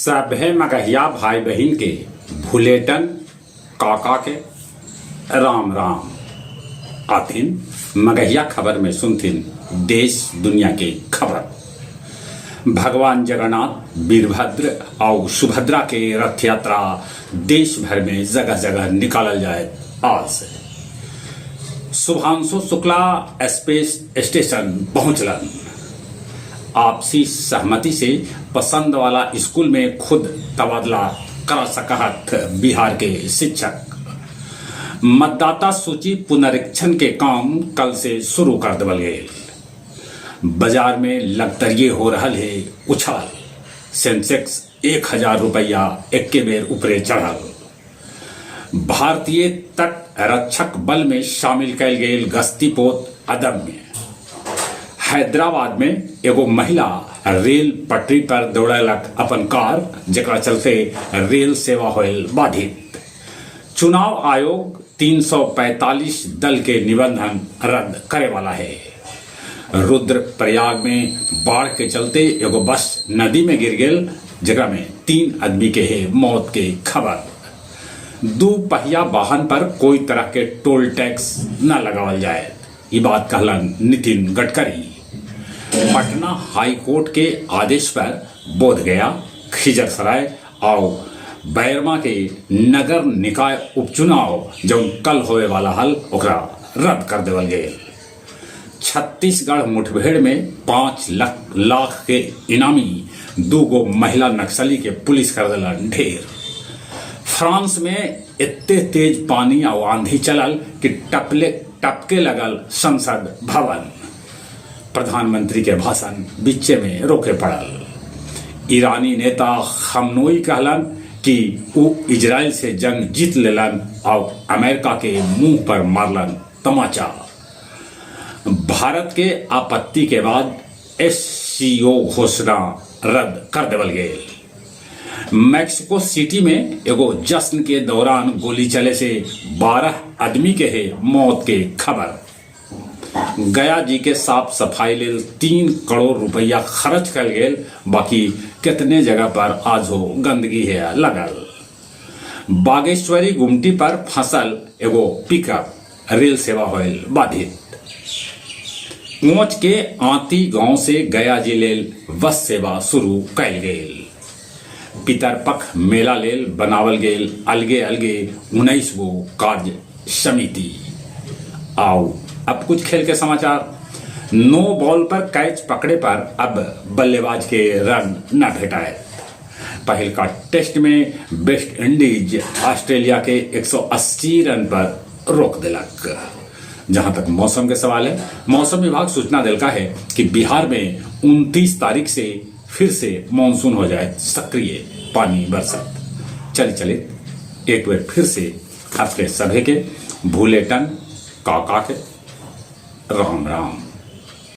सभे मगहिया भाई बहन के भुलेटन काका के राम राम आथिन। मगहिया खबर में सुनथिन देश दुनिया के खबर। भगवान जगन्नाथ, वीरभद्र और सुभद्रा के रथ यात्रा देश भर में जगह जगह निकालल जाए। आज से शुभांशु शुक्ला स्पेस स्टेशन पहुंचलन। आपसी सहमति से पसंद वाला स्कूल में खुद तबादला कर सकत बिहार के शिक्षक। मतदाता सूची पुनरीक्षण के काम कल से शुरू कर देवल गए। बाजार में लगतरिये हो रहल है उछाल। सेंसेक्स 1000 रुपया एक बेर ऊपरे चढ़ल। भारतीय तट रक्षक बल में शामिल कैल गए गश्ती पोत अदम्य। हैदराबाद में एगो महिला रेल पटरी पर दौड़लक अपन कार, जेकरा चलते रेल सेवा होल बाधित। चुनाव आयोग 345 दल के निबंधन रद्द करे वाला है। रुद्रप्रयाग में बाढ़ के चलते एगो बस नदी में गिर गेल, जेकरा में 3 आदमी के है मौत के खबर। 2 पहिया वाहन पर कोई तरह के टोल टैक्स न लगावल जाए, ये बात कहलन नितिन गडकरी। पटना हाई कोर्ट के आदेश पर बोधगया, खिजरसराय और बैरमा के नगर निकाय उपचुनाव जो कल होए वाला हल ओकरा रद्द कर देवल गए। छत्तीसगढ़ मुठभेड़ में 5 लाख के इनामी 2 गो महिला नक्सली के पुलिस कर दिलन ढेर। फ्रांस में इतने तेज पानी और आंधी चलल कि टपके लगल संसद भवन। प्रधानमंत्री के भाषण बीचे में रोके पड़ल। ईरानी नेता खमनोई कहलन कि वो इजराइल से जंग जीत लेलन और अमेरिका के मुंह पर मारलन तमाचा। भारत के आपत्ति के बाद SCO घोषणा रद्द कर देवल गए। मैक्सिको सिटी में एगो जश्न के दौरान गोली चले से 12 आदमी के है मौत के खबर। गया जी के साफ सफाई लेल 3 करोड़ रुपया खर्च कर गेल, बाकी कितने जगह पर आज हो गंदगी है लगल। बागेश्वरी गुमटी पर फंसल एगो पिकअप, रेल सेवा होल बाधित। कोच के आंती गांव से गया जी लेल बस सेवा शुरू कैल गेल। पितरपक्ष मेला लेल बनावल गेल अलगे अलगे 19 गो कार्य समिति। आओ अब कुछ खेल के समाचार। नो बॉल पर कैच पकड़े पर अब बल्लेबाज के रन न भेटाए। पहल का टेस्ट में वेस्ट इंडीज ऑस्ट्रेलिया के 180 रन पर रोक दिलक। जहां तक मौसम के सवाल है, मौसम विभाग सूचना दिलका है कि बिहार में 29 तारीख से फिर से मानसून हो जाए सक्रिय, पानी बरसात। चले एक बार फिर से आपके सभी के भूलेटन काका के राम राम।